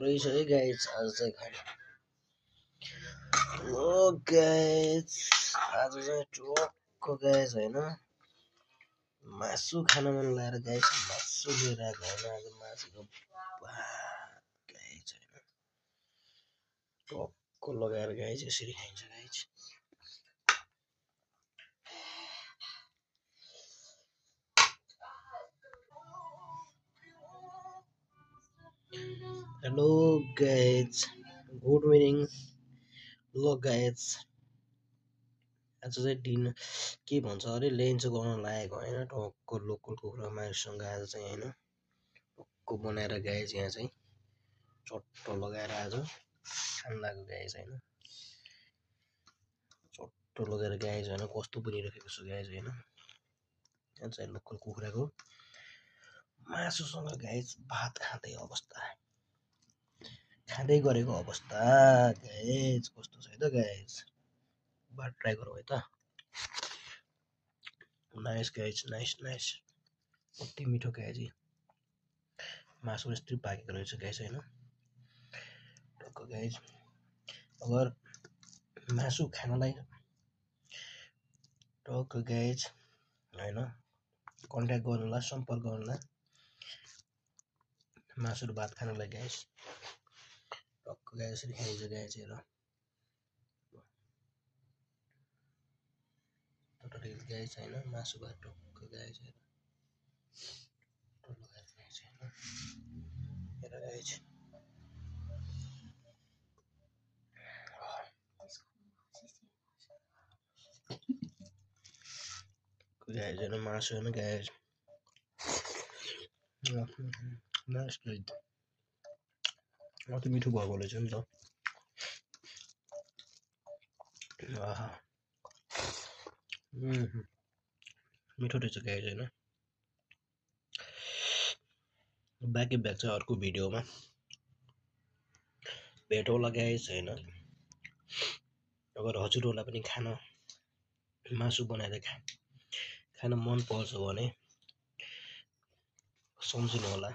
रहेछ है गाइज आज चाहिँ खाना। हो गाइज आज चाहिँ टक्क गाइज होइन मासु खान मन लागेर गाइज मासु लिएर आएको होइन। आज मासुको गाइज होइन टक्क लगाएर गाइज यसरी खाइन्छ guys. Hello guys good evening. ल गाइज आज चाहिँ डिनर के भन्छ अरे लन्च गर्न लागेको होइन। टक्क लोकल कुखुरा मासुसँग आज चाहिँ होइन टक्क बनाएर गाइज यहाँ चाहिँ चट्ट लगाएर आज खान लाग्यो गाइज होइन। चट्ट लगाएर गाइज होइन कस्तो बनिरहेको छ गाइज होइन। यहाँ चाहिँ लोकल कुखुराको मासुसँग गाइज भात खाँदै गरेको अवस्था गाइज कस्तो छ है त गाइज। भात ट्राई गरौँ है त। नाइस गाइज नाइस नाइस कति मिठो गाइज। मासु यस्तै पाकेको रहेछ गाइज होइन टक्क गाइज। अगर मासु खानलाई टक्क गाइज होइन कन्ट्याक्ट गर्नुलाई सम्पर्क गर्नुलाई मासु र भात खानलाई गाइज टक्क गाइज यसरी खाइन्छ गाइज। हेर टोटल गाइज होइन मासु भात टक्क गाइज हेर लगाएर गाइज होइन हेर गाइज गाइज होइन मासु होइन गाइज नाइस गाइज अति मिठो भएको रहेछ नि त। मिठो रहेछ गाइज होइन। ब्याक चाहिँ अर्को भिडियोमा भेट होला गाइज होइन। अगर हजुरहरूलाई पनि मासु बनाएर खान मन पर्छ भने सम्झिनु होला।